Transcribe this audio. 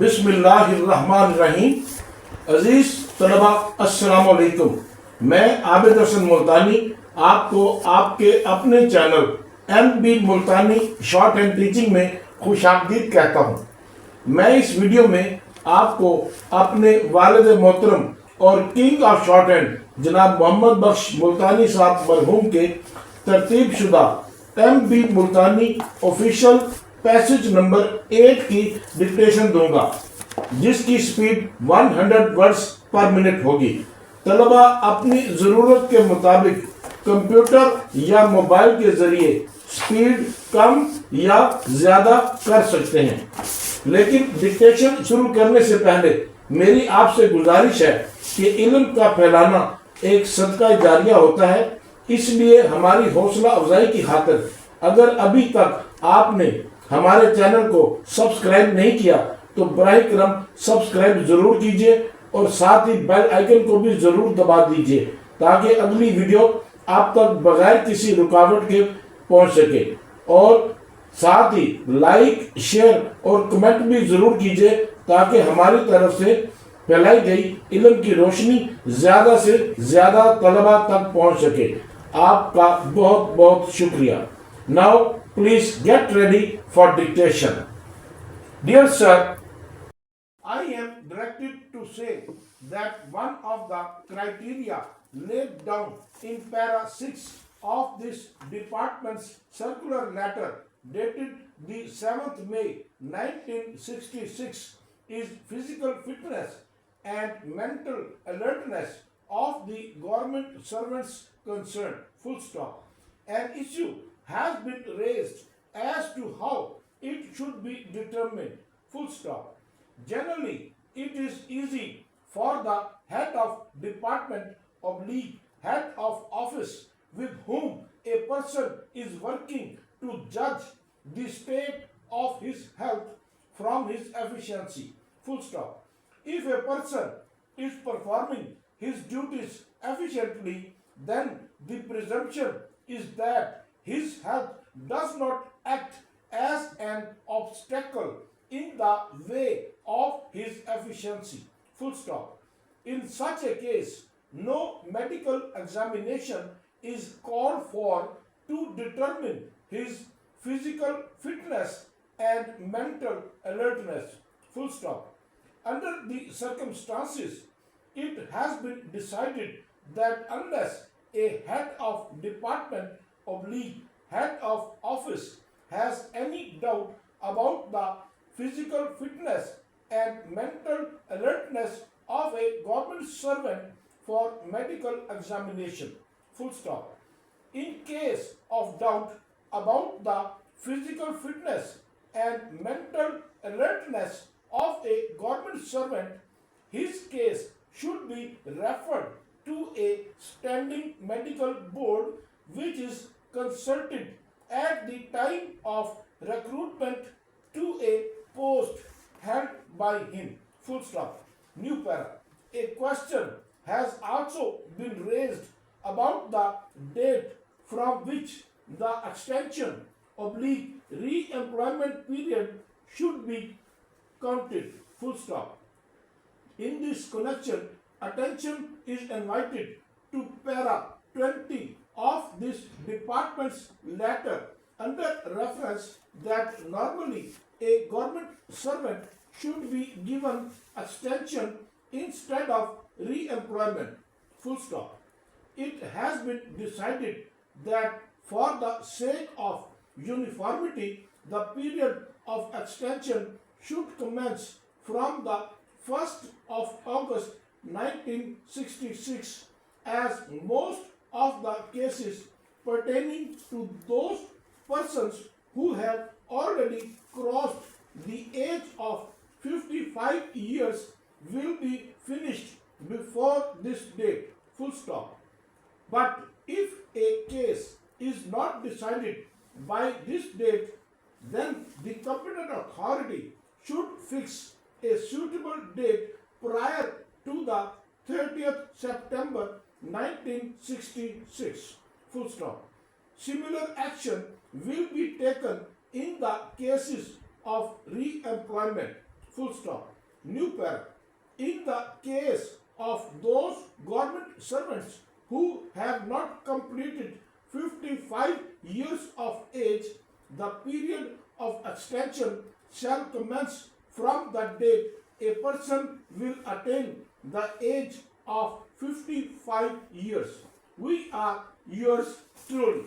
बिस्मिल्लाहिर्रहमानिर्रहीम। अजीज तलबा अस्सलाम वालेकुम। मैं आबिद हसन मुल्तानी आपको आपके अपने चैनल MB मुल्तानी शॉर्ट हैंड टीचिंग में खुशामदीद कहता हूँ। मैं इस वीडियो में आपको अपने वालिद मोहतरम और किंग ऑफ शॉर्ट हैंड जनाब मोहम्मद बख्श मुल्तानी साहब मरहूम के तरतीब शुदा MB मुल्तानी ऑफिशियल पैसेज नंबर 8 की डिक्टेशन दूंगा, जिसकी स्पीड 100 वर्ड्स पर मिनट होगी। तलबा अपनी ज़रूरत के मुताबिक कंप्यूटर या मोबाइल के ज़रिए स्पीड कम या ज़्यादा कर सकते हैं, लेकिन डिक्टेशन शुरू करने से पहले मेरी आपसे गुजारिश है कि इल्म का फैलाना एक सदका जारिया होता है। इसलिए हमारी हौसला अफजाई की खातिर अगर अभी तक आपने हमारे चैनल को सब्सक्राइब नहीं किया तो बराह करम सब्सक्राइब जरूर कीजिए और साथ ही बेल आइकन को भी जरूर दबा दीजिए ताकि अगली वीडियो आप तक बगैर किसी रुकावट के पहुंच सके। और साथ ही लाइक, शेयर और कमेंट भी जरूर कीजिए ताकि हमारी तरफ से फैलाई गई इल्म की रोशनी ज्यादा से ज्यादा तलबा तक पहुंच सके। आपका बहुत बहुत शुक्रिया। Now please get ready for dictation. Dear sir, I am directed to say that one of the criteria laid down in para 6 of this department's circular letter dated the 7th May 1966 is physical fitness and mental alertness of the government servants concerned. Full stop. An issue has been raised as to how it should be determined. Full stop. Generally, it is easy for the head of department oblique head of office with whom a person is working to judge the state of his health from his efficiency. Full stop. If a person is performing his duties efficiently, then the presumption is that his health does not act as an obstacle in the way of his efficiency. Full stop. In such a case, no medical examination is called for to determine his physical fitness and mental alertness. Full stop. Under the circumstances, it has been decided that unless a head of department oblique head of office has any doubt about the physical fitness and mental alertness of a government servant for medical examination. Full stop. In case of doubt about the physical fitness and mental alertness of a government servant, his case should be referred to a standing medical board which is consulted at the time of recruitment to a post held by him. Full stop. New para. A question has also been raised about the date from which the extension oblique re-employment period should be counted. Full stop. In this connection, attention is invited to para 20 of this department's letter under reference that normally a government servant should be given extension instead of re-employment. Full stop. It has been decided that for the sake of uniformity, the period of extension should commence from the 1st of August 1966, as most of the cases pertaining to those persons who have already crossed the age of 55 years will be finished before this date. Full stop. But if a case is not decided by this date, then the competent authority should fix a suitable date prior to the 30th September 1966. Full stop. Similar action will be taken in the cases of re-employment. Full stop. New para. In the case of those government servants who have not completed 55 years of age, the period of extension shall commence from the date a person will attain the age of 55 years. We are yours truly.